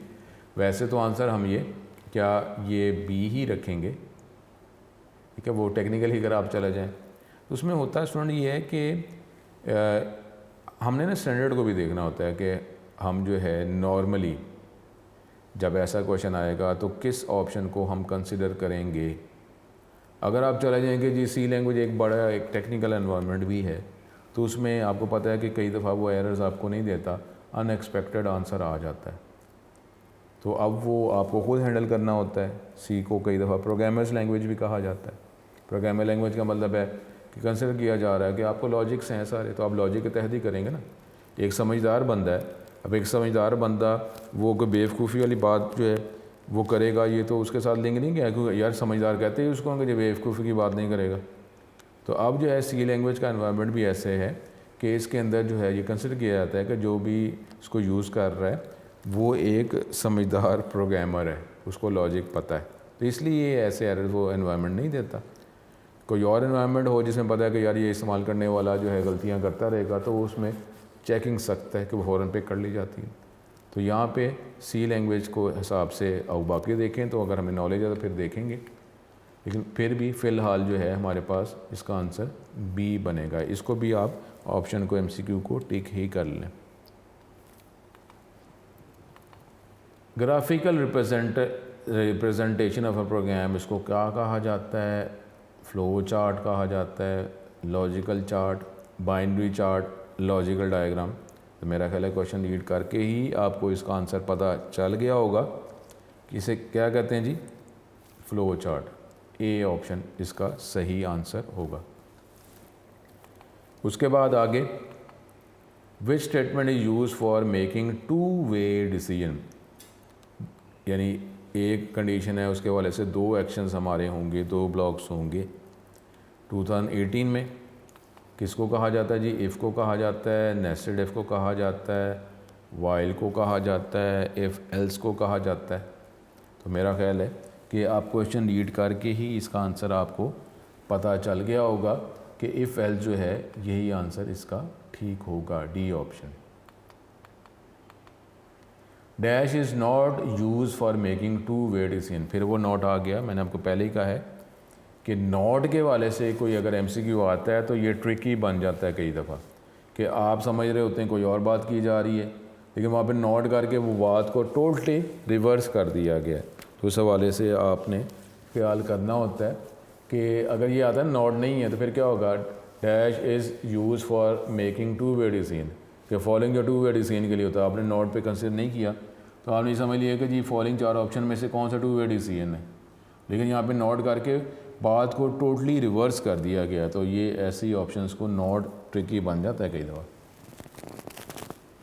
वैसे तो आंसर हम ये बी ही रखेंगे, ठीक है। वो टेक्निकली अगर आप चले जाएँ तो उसमें होता है स्टूडेंट ये है कि हमने ना स्टैंडर्ड को भी देखना होता है कि हम जो है नॉर्मली जब ऐसा क्वेश्चन आएगा तो किस ऑप्शन को हम कंसिडर करेंगे। अगर आप चले जाएंगे जी सी लैंग्वेज एक बड़ा एक टेक्निकल एनवायरनमेंट भी है, तो उसमें आपको पता है कि कई दफ़ा वो एरर्स आपको नहीं देता, अनएक्सपेक्टेड आंसर आ जाता है। तो अब वो आपको खुद हैंडल करना होता है। सी को कई दफ़ा प्रोग्रामर्स लैंग्वेज भी कहा जाता है। प्रोग्रामर लैंग्वेज का मतलब है कि कंसिडर किया जा रहा है कि आपको लॉजिक्स हैं सारे, तो आप लॉजिक के तहत ही करेंगे ना। एक समझदार बंदा है, अब एक समझदार बंदा वो कोई बेवकूफ़ी वाली बात जो है वो करेगा, ये तो उसके साथ लिंक नहीं किया, क्योंकि यार समझदार कहते ही उसको कि जो बेवकूफ़ी की बात नहीं करेगा। तो अब जो है सी लैंग्वेज का एनवायरनमेंट भी ऐसे है कि इसके अंदर जो है ये कंसिडर किया जाता है कि जो भी इसको यूज़ कर रहा है वो एक समझदार प्रोग्रामर है, उसको लॉजिक पता है। तो इसलिए ये ऐसे एरर वो एनवायरनमेंट नहीं देता। कोई और एनवायरनमेंट हो जिसमें पता है कि यार ये इस्तेमाल करने वाला जो है गलतियाँ करता रहेगा, तो उसमें चेकिंग सख्त है कि वो फ़ौरन पे कर ली जाती है। तो यहाँ पे सी लैंग्वेज को हिसाब से और बाकी देखें तो अगर हमें नॉलेज है तो फिर देखेंगे, लेकिन फिर भी फ़िलहाल जो है हमारे पास इसका आंसर बी बनेगा। इसको भी आप ऑप्शन को एमसीक्यू को टिक ही कर लें। Graphical representation of a program, इसको क्या कहा जाता है? फ्लो चार्ट कहा जाता है, logical chart, binary chart, logical diagram. तो मेरा ख्याल है क्वेश्चन रीड करके ही आपको इसका आंसर पता चल गया होगा कि इसे क्या कहते हैं जी, फ्लो चार्ट। ए ऑप्शन इसका सही आंसर होगा। उसके बाद आगे, which statement is use for making two way decision, यानी एक कंडीशन है उसके वाले से दो एक्शंस हमारे होंगे, दो ब्लॉक्स होंगे। 2018 में किसको कहा जाता है जी? इफ़ को कहा जाता है, नेस्टेड इफ़ को कहा जाता है, वाइल को कहा जाता है, इफ़ एल्स को कहा जाता है। तो मेरा ख्याल है कि आप क्वेश्चन रीड करके ही इसका आंसर आपको पता चल गया होगा कि इफ़ एल्स जो है यही आंसर इसका ठीक होगा, D option. Dash is not use for making two way decision, फिर वो नॉट आ गया। मैंने आपको पहले ही कहा है कि नॉट के वाले से कोई अगर एमसीक्यू आता है तो ये ट्रिकी बन जाता है कई दफ़ा, कि आप समझ रहे होते हैं कोई और बात की जा रही है, लेकिन वहाँ पे नॉट करके वो बात को टोटली रिवर्स कर दिया गया है। तो उस हवाले से आपने ख्याल करना होता है कि अगर ये आता है नॉट नहीं है तो फिर क्या होगा? Dash is use for making two way decision, कि फॉलोइंग जो टू वे डिसीजन के लिए होता है, आपने नॉट पे कंसिडर नहीं किया तो आपने समझ लिया कि जी फॉलोइंग चार ऑप्शन में से कौन सा टू वे डिसीजन है, लेकिन यहाँ पे नॉट करके बात को टोटली रिवर्स कर दिया गया। तो ये ऐसी ऑप्शंस को नॉट ट्रिकी बन जाता है कई दफ़ा।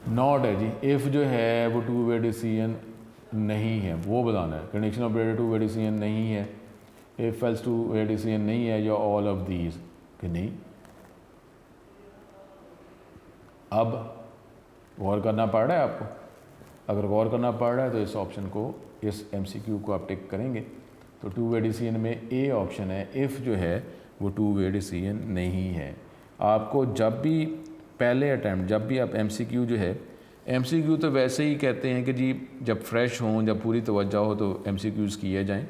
नॉट है जी, इफ़ जो है वो टू वे डिसीजन नहीं है, वो बताना है। Condition operator two way decision नहीं है, if else two way decision नहीं है, या ऑल ऑफ दीज कि नहीं। अब गौर करना पड़ रहा है आपको, अगर गौर करना पड़ रहा है तो इस ऑप्शन को, इस एमसीक्यू को आप टिक करेंगे। तो टू वे डिसीजन में ए ऑप्शन है, इफ़ जो है वो टू वे डिसीजन नहीं है। आपको जब भी पहले अटैम्प्ट, जब भी आप एमसीक्यू जो है, एमसीक्यू तो वैसे ही कहते हैं कि जी जब फ्रेश हों, जब पूरी तवज्जो हो तो एमसीक्यूज़ किए जाएं।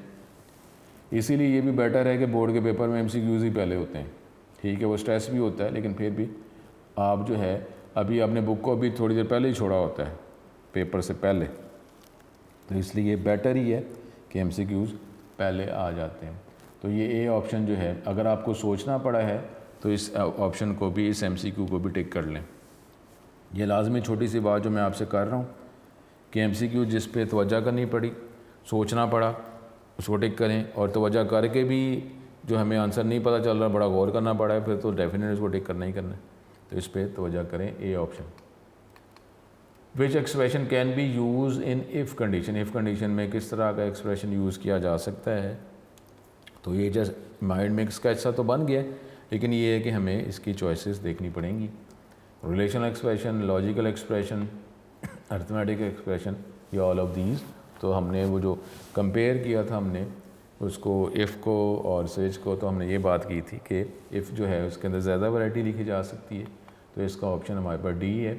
इसीलिए ये भी बेटर है कि बोर्ड के पेपर में एमसीक्यूज़ ही पहले होते हैं। ठीक है, वो स्ट्रेस भी होता है, लेकिन फिर भी आप जो है अभी अपने बुक को अभी थोड़ी देर पहले ही छोड़ा होता है पेपर से पहले, तो इसलिए बेटर ही है कि एमसीक्यूज़ पहले आ जाते हैं। तो ये ए ऑप्शन जो है, अगर आपको सोचना पड़ा है तो इस ऑप्शन को भी, इस एमसीक्यू को भी टिक कर लें। ये लाजमी छोटी सी बात जो मैं आपसे कर रहा हूँ कि एमसीक्यू जिस पे तवज्जो करनी पड़ी, सोचना पड़ा, उसको टिक करें। और तवज्जो करके भी जो हमें आंसर नहीं पता चल रहा, बड़ा गौर करना पड़ा है, फिर तो डेफिनेटली उसको टिक करना ही करना है। तो इस पर तवज्जो करें, A option. Which expression can be use in if condition, if condition में किस तरह का एक्सप्रेशन यूज़ किया जा सकता है। तो ये जस्ट माइंड में स्केच सा तो बन गया, लेकिन ये है कि हमें इसकी चॉइसेस देखनी पड़ेंगी। Relational expression, logical expression, arithmetic expression, या ऑल ऑफ दीज। तो हमने वो जो कंपेयर किया था हमने उसको, इफ़ को और स्विच को, तो हमने ये बात की थी कि इफ़ जो है उसके अंदर ज़्यादा वैरायटी लिखी जा सकती है। तो इसका ऑप्शन हमारे पास डी है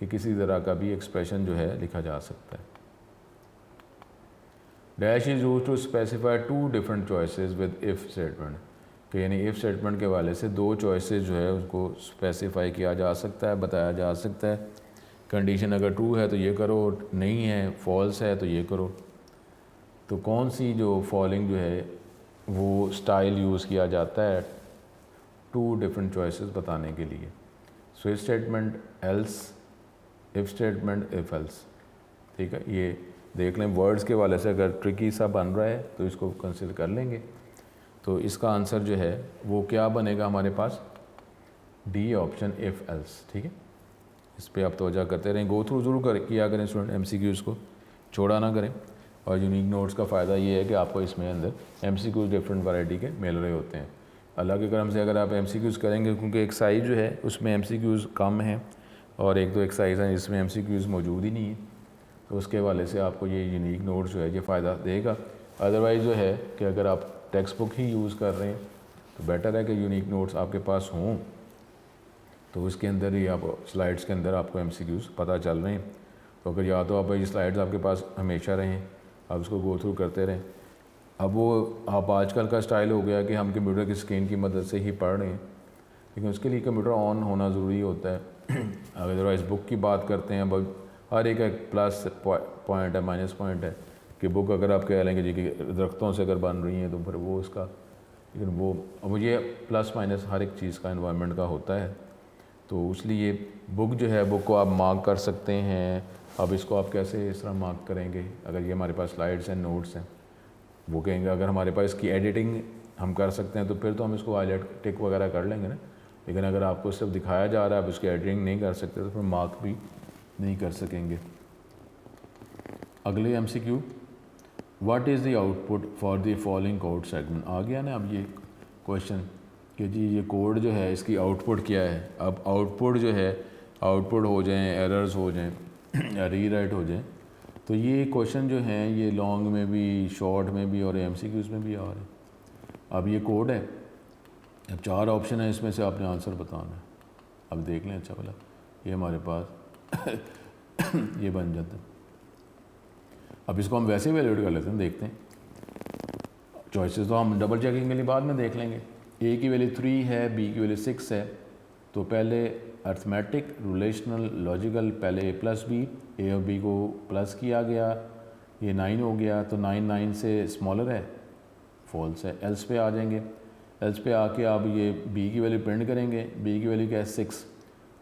कि किसी तरह का भी एक्सप्रेशन जो है लिखा जा सकता है। Dash is use to specify two different choices with if statement, कि यानी इफ़ स्टेटमेंट के हवाले से दो चॉइसेस जो है उसको स्पेसिफाई किया जा सकता है, बताया जा सकता है। कंडीशन अगर ट्रू है तो ये करो, नहीं है फॉल्स है तो ये करो। तो कौन सी जो फॉलोइंग जो है वो स्टाइल यूज़ किया जाता है टू डिफरेंट चॉइसेस बताने के लिए? Switch statement, else, if statement, if else. ठीक है, ये देख लें वर्ड्स के वाले से अगर ट्रिकी सा बन रहा है तो इसको कंसिडर कर लेंगे। तो इसका आंसर जो है वो क्या बनेगा हमारे पास? D option, if else. ठीक है, इस पर आप तवज्जो करते रहें, गो थ्रू ज़रूर किया करें स्टूडेंट, एमसीक्यूज़ को छोड़ा ना करें। और यूनिक नोट्स का फ़ायदा ये है कि आपको इसमें अंदर एमसीक्यूज़ डिफरेंट वैरायटी के मिल रहे होते हैं। अल्लाह के करम से अगर आप एमसीक्यूज़ करेंगे, क्योंकि एक्सरसाइज जो है उसमें एमसीक्यूज़ कम हैं और एक दो एक्सरसाइज हैं जिसमें एमसीक्यूज़ मौजूद ही नहीं है, तो उसके हवाले से आपको ये यूनिक नोट्स जो है ये फ़ायदा देगा। अदरवाइज़ जो है कि अगर आप टेक्स्ट बुक ही यूज़ कर रहे हैं तो बेटर है कि यूनिक नोट्स आपके पास हों, तो उसके अंदर ही आप स्लाइड्स के अंदर आपको एमसीक्यूज़ पता चल रहे हैं। तो अगर या तो आप ये स्लाइड्स आपके पास हमेशा रहें, आप उसको गो थ्रू करते रहें। अब वो आप आजकल का स्टाइल हो गया कि हम कंप्यूटर की स्क्रीन की मदद से ही पढ़ रहे हैं, लेकिन उसके लिए कंप्यूटर ऑन होना ज़रूरी होता है। अदरवाइज़ बुक की बात करते हैं, हर एक प्लस पॉइंट है, माइनस पॉइंट है कि बुक अगर आप कह लेंगे जी कि दरख्तों से अगर बन रही हैं तो फिर वो उसका, लेकिन वो ये प्लस माइनस हर एक चीज़ का इन्वायरमेंट का होता है। तो इसलिए बुक जो है, बुक को आप मार्क कर सकते हैं। अब इसको आप कैसे इस तरह मार्क करेंगे? अगर ये हमारे पास स्लाइड्स हैं, नोट्स हैं, वो कहेंगे अगर हमारे पास इसकी एडिटिंग हम कर सकते हैं तो फिर तो हम इसको हाईलाइट टिक वगैरह कर लेंगे ना। लेकिन अगर आपको सिर्फ दिखाया जा रहा है, आप इसकी एडिटिंग नहीं कर सकते तो फिर मार्क भी नहीं कर सकेंगे। अगले MCQ, what is the output for the following code segment. आ गया ना अब ये क्वेश्चन कि जी ये कोड जो है इसकी आउटपुट क्या है। अब आउटपुट जो है, आउटपुट हो जाएं, एरर्स हो जाएं या रीराइट हो जाएं, तो ये क्वेश्चन जो हैं ये लॉन्ग में भी, शॉर्ट में भी और एमसीक्यूज़ में भी आ रहे हैं। अब ये कोड है, अब 4 ऑप्शन है, इसमें से आपने आंसर बताना है। अब देख लें अच्छा भला, ये हमारे पास ये बन जाता है। अब इसको हम वैसे वैल्यूएट कर लेते हैं, देखते हैं। चॉइसेस तो हम डबल चेकिंग के लिए बाद में देख लेंगे। ए की वैल्यू 3 है, बी की वैल्यू 6 है, तो पहले अर्थमेटिक, रिलेशनल, लॉजिकल, पहले ए प्लस बी, ए और बी को प्लस किया गया, ये 9 हो गया, तो 9 से स्मॉलर है, फॉल्स है। एल्स पे आ जाएंगे, एल्स पे आके आप ये बी की वैल्यू प्रिंट करेंगे, बी की वैल्यू क्या है 6।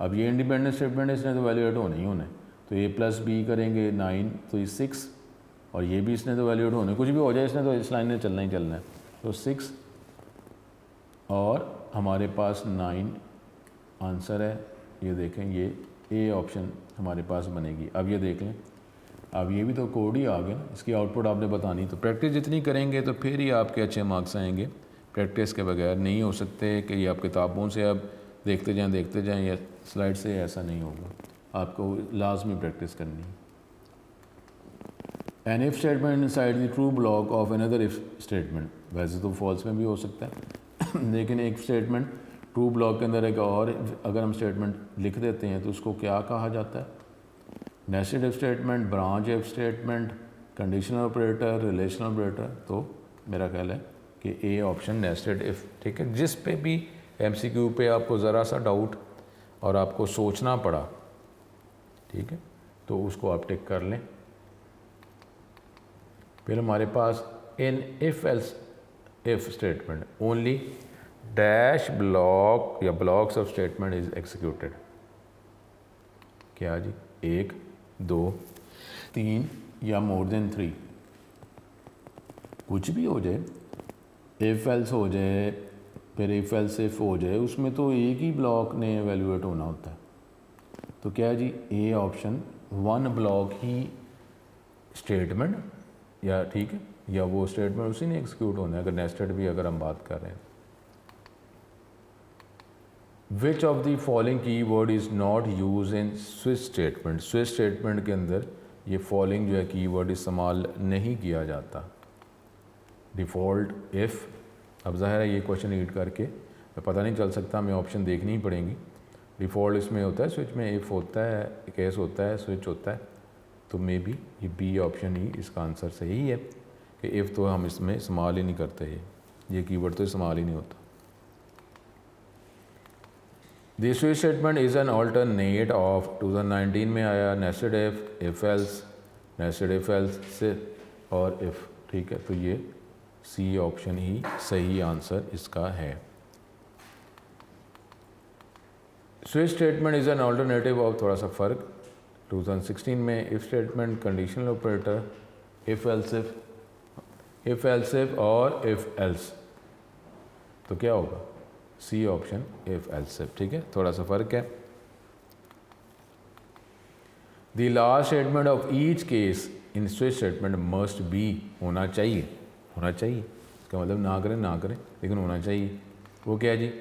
अब ये इंडिपेंडेंट स्टेटमेंट है, इसने तो वैल्यूएट होना ही होना है, तो ए प्लस बी करेंगे 9, तो ये 6, और ये भी इसने तो वैल्यूएट होना है, कुछ भी हो जाए इसने तो इस लाइन में चलना ही चलना है। तो 6 और हमारे पास 9 आंसर है। ये देखें, ये ए ऑप्शन हमारे पास बनेगी। अब ये देख लें, अब ये भी तो कोड ही आ गया, इसकी आउटपुट आपने बतानी। तो प्रैक्टिस जितनी करेंगे तो फिर ही आपके अच्छे मार्क्स आएंगे। प्रैक्टिस के बगैर नहीं हो सकते कि ये आप किताबों से अब देखते जाएं या स्लाइड से, ऐसा नहीं होगा, आपको लाजमी प्रैक्टिस करनी है। An if statement inside the true block of another if statement, वैसे तो फॉल्स में भी हो सकता है लेकिन एक स्टेटमेंट ट्रू ब्लॉक के अंदर एक और अगर हम स्टेटमेंट लिख देते हैं तो उसको क्या कहा जाता है? Nested if statement, branch if statement, conditional operator, relational operator. तो मेरा ख्याल है कि ए ऑप्शन नेस्टेड इफ। ठीक है, जिस पे भी एमसीक्यू पे आपको ज़रा सा डाउट और आपको सोचना पड़ा, ठीक है, तो उसको आप टिक कर लें। फिर हमारे पास in if else if statement only dash block या blocks of statement is executed. क्या जी? 1, 2, 3 या मोर देन 3, कुछ भी हो जाए, इफ एल्स हो जाए, फिर इफ एल्स इफ हो जाए, उसमें तो एक ही ब्लॉक ने एवेल्यूएट होना होता है। तो क्या जी? ए ऑप्शन, 1 ब्लॉक ही स्टेटमेंट, या ठीक है, या वो स्टेटमेंट उसी ने एग्जीक्यूट होना है अगर नेस्टेड भी अगर हम बात कर रहे हैं। विच ऑफ द फॉलोइंग की word is not use in switch statement. Switch statement के अंदर ये फॉलोइंग जो है की वर्ड इस्तेमाल नहीं किया जाता। Default, if. अब ज़ाहिर है ये क्वेश्चन रीड करके पता नहीं चल सकता, हमें ऑप्शन देखनी ही पड़ेंगी। डिफ़ॉल्ट इसमें होता है, स्विच में इफ़ होता है, केस होता है, स्विच होता है, तो मे बी ये बी ऑप्शन ही इसका आंसर सही है कि इफ़ तो हम इसमें इस्तेमाल ही नहीं करते, ये कीवर्ड तो इस्तेमाल ही नहीं होता। The switch statement is an alternate of 2019 में आया nested if else, nested if else से और इफ़, ठीक है, तो ये सी ऑप्शन ही सही आंसर इसका है। Switch statement is an alternative of, थोड़ा सा फ़र्क, 2016 में if statement conditional operator, if else if और इफ़ एल्स, तो क्या होगा C option if else if, ठीक है, थोड़ा सा फ़र्क है। The last statement of each case in switch statement must be, होना चाहिए, होना चाहिए, इसका मतलब ना करें लेकिन होना चाहिए। वो क्या है जी?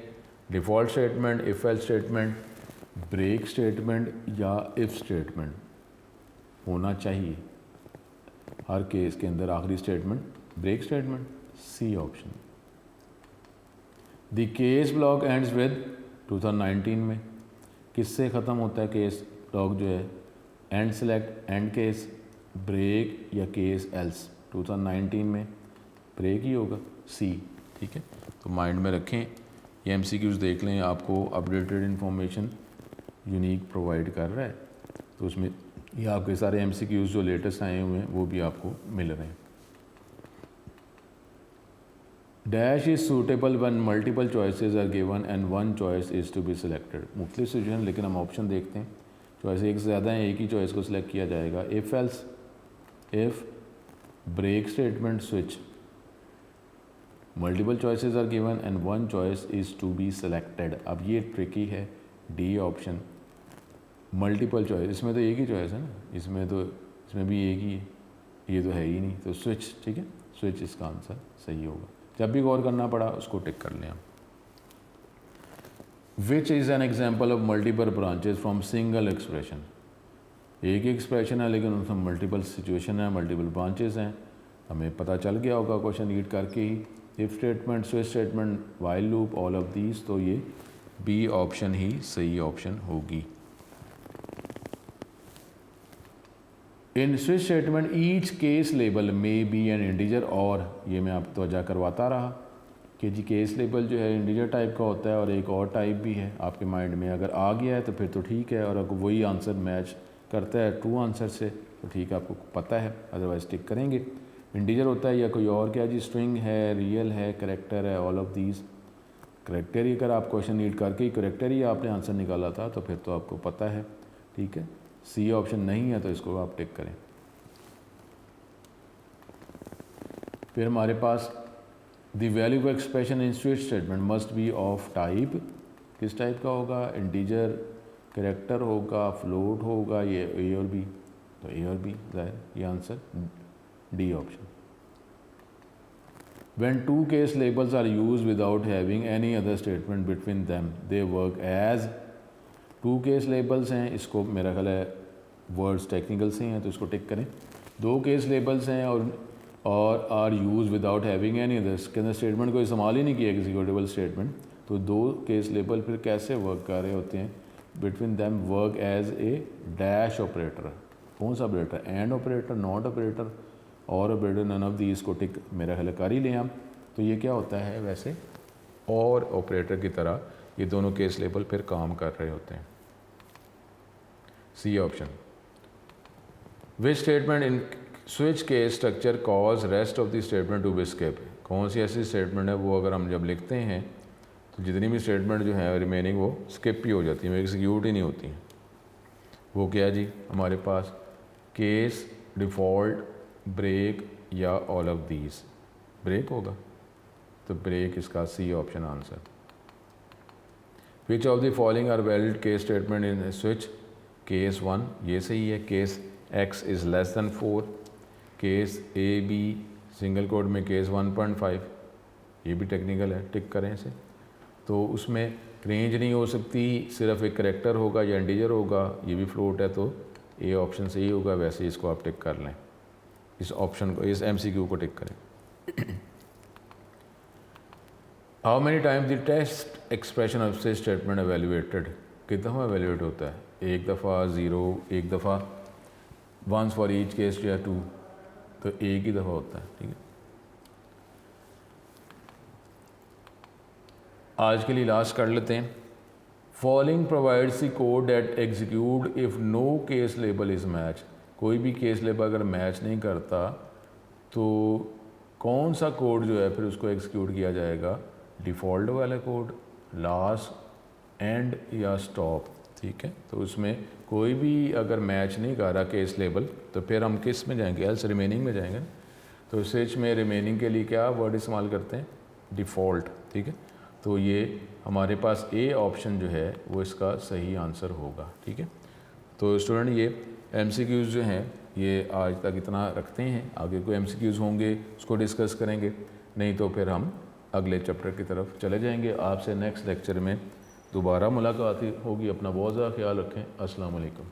Default statement, if else statement, break statement या इफ़ स्टेटमेंट, होना चाहिए हर केस के अंदर आखिरी statement break statement, C option. The case block ends with 2019 में किससे ख़त्म होता है केस ब्लॉक जो है? End select, end case, break या केस एल्स, 2019 में ब्रेक ही होगा, सी, ठीक है। तो माइंड में रखें, ये MCQs देख लें, आपको अपडेटेड इन्फॉर्मेशन यूनिक प्रोवाइड कर रहा है, तो उसमें ये आपके सारे MCQs जो लेटेस्ट आए हुए हैं वो भी आपको मिल रहे हैं। Dash is suitable one multiple choices are given and one choice is to be selected. मुख्तलिफ सिचुएशन, लेकिन हम ऑप्शन देखते हैं, चॉइस एक से ज़्यादा है, एक ही चॉइस को सिलेक्ट किया जाएगा। If else, if, break statement, switch, multiple choices are given and one choice is to be selected. अब ये ट्रिकी है, डी ऑप्शन, मल्टीपल चॉइस, इसमें तो एक ही चॉइस है ना, इसमें भी एक ही है, ये तो है ही नहीं, तो स्विच, ठीक है, स्विच इसका आंसर सही होगा। जब भी गौर करना पड़ा उसको टिक कर लें हम। Which is an example of multiple branches from single expression, एक ही एक्सप्रेशन है लेकिन उसमें मल्टीपल सिचुएशन है, मल्टीपल ब्रांचेस हैं, हमें पता चल गया होगा क्वेश्चन रीड करके ही। If statement, switch statement, while loop, all of these, तो ये बी ऑप्शन ही सही ऑप्शन होगी। In switch statement each case label may be an integer, और ये मैं आपको तवज्जो करवाता रहा कि जी केस लेबल जो है इंटीजर टाइप का होता है और एक और टाइप भी है, आपके माइंड में अगर आ गया है तो फिर तो ठीक है, और अगर वही आंसर मैच करता है ट्रू आंसर से तो ठीक है, आपको पता है, अदरवाइज टिक करेंगे। इंटीजर होता है या कोई और क्या जी, स्ट्रिंग है, रियल है, करेक्टर है, ऑल ऑफ दीज। करेक्टर ही अगर आप क्वेश्चन रीड करके ही करेक्टर ही आपने आंसर निकाला था तो फिर तो आपको पता है, ठीक है। सी ऑप्शन नहीं है तो इसको आप टिक करें। फिर हमारे पास the value of expression in switch statement must be of type, किस टाइप का होगा? इंटीजर, करेक्टर होगा, फ्लोट होगा, ये ए और बी, तो ए और बी जाहिर, ये answer D option. When two case labels are used without having any other statement between them, they work as, two case labels हैं, इसको मेरा ख्याल है वर्ड्स टेक्निकल से हैं तो इसको टिक करें। दो केस लेबल्स हैं और are use without having any other, इसके अंदर स्टेटमेंट को इस्तेमाल ही नहीं किया एग्जीक्यूटिबल स्टेटमेंट, तो दो केस लेबल फिर कैसे वर्क कर रहे होते हैं? Between them work as a dash operator, कौन सा operator? And operator, not operator, or operator, none of the, इसको टिक मेरा ख्याल कर ही लें हम। तो ये क्या होता है वैसे, और ऑपरेटर की तरह ये दोनों केस लेबल फिर काम कर रहे होते हैं। C option. Which statement in switch case structure cause rest of the statement to be skip, कौन सी ऐसी स्टेटमेंट है वो अगर हम जब लिखते हैं तो जितनी भी स्टेटमेंट जो है रिमेनिंग वो स्किप ही हो जाती है, एग्जीक्यूट ही नहीं होती हैं। वो क्या है जी हमारे पास? केस, डिफ़ॉल्ट, ब्रेक या ऑल ऑफ दीज। ब्रेक होगा तो ब्रेक इसका C option answer. Which of the following are valid case statement in switch? Case 1 ये सही है, case x is less than 4, case A B single quote में case 1.5, ये भी टेक्निकल है, टिक करें इसे। तो उसमें रेंज नहीं हो सकती, सिर्फ एक करेक्टर होगा या इंटीजर होगा, ये भी फ्लोट है तो ए ऑप्शन सही होगा। वैसे इसको आप टिक कर लें, इस ऑप्शन को, इस MCQ को टिक करें। How many times the test expression of switch statement evaluated, कितने दफ़ा एवेल्यूएट होता है? एक दफ़ा, ज़ीरो, एक दफ़ा, वंस फॉर ईच केस या टू, तो एक ही दफ़ा होता है। ठीक है, आज के लिए लास्ट कर लेते हैं। Following provides the code that execute if no case label is match. कोई भी केस लेबल अगर मैच नहीं करता तो कौन सा कोड जो है फिर उसको एग्जीक्यूट किया जाएगा? डिफ़ॉल्ट वाला कोड, लास्ट, एंड या स्टॉप। ठीक है, तो उसमें कोई भी अगर मैच नहीं कर रहा केस लेबल तो फिर हम किस में जाएंगे? एल्स रिमेनिंग में जाएंगे। तो स्विच में रिमेनिंग के लिए क्या वर्ड इस्तेमाल करते हैं? डिफ़ॉल्ट। ठीक है, तो ये हमारे पास ए ऑप्शन जो है वो इसका सही आंसर होगा। ठीक है, तो स्टूडेंट ये एमसीक्यूज़ जो हैं ये आज तक इतना रखते हैं। आगे कोई एमसीक्यूज़ होंगे उसको डिस्कस करेंगे, नहीं तो फिर हम अगले चैप्टर की तरफ चले जाएंगे। आपसे नेक्स्ट लेक्चर में दोबारा मुलाकात होगी। अपना बहुत ज़्यादा ख्याल रखें। अस्सलाम वालेकुम।